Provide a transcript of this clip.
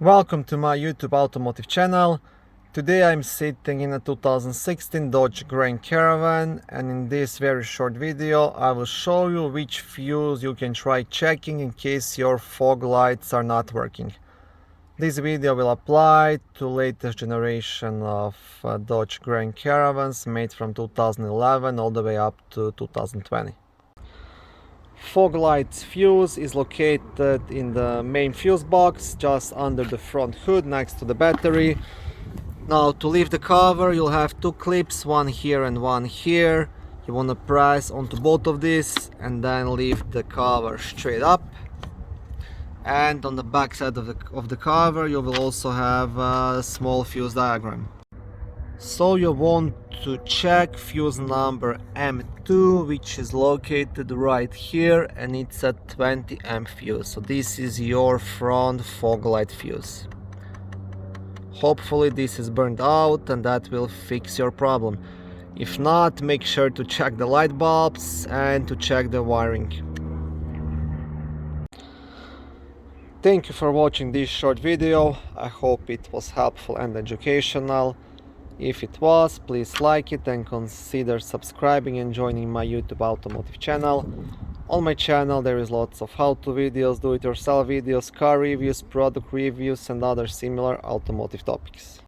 Welcome to my YouTube automotive channel. Today I'm sitting in a 2016 Dodge Grand Caravan, and in this very short video I will show you which fuse you can try checking in case your fog lights are not working. This video will apply to latest generation of Dodge Grand Caravans made from 2011 all the way up to 2020. Fog lights fuse is located in the main fuse box, just under the front hood next to the battery. Now to lift the cover you'll have two clips, one here and one here. You want to press onto both of these and then lift the cover straight up. And on the back side of the cover you will also have a small fuse diagram. So you want to check fuse number M2, which is located right here, and it's a 20 amp fuse. So this is your front fog light fuse. Hopefully this is burned out and that will fix your problem. If not, make sure to check the light bulbs and to check the wiring. Thank you for watching this short video. I hope it was helpful and educational. If it was, please like it and consider subscribing and joining my YouTube automotive channel. On my channel there is lots of how-to videos, do-it-yourself videos, car reviews, product reviews and other similar automotive topics.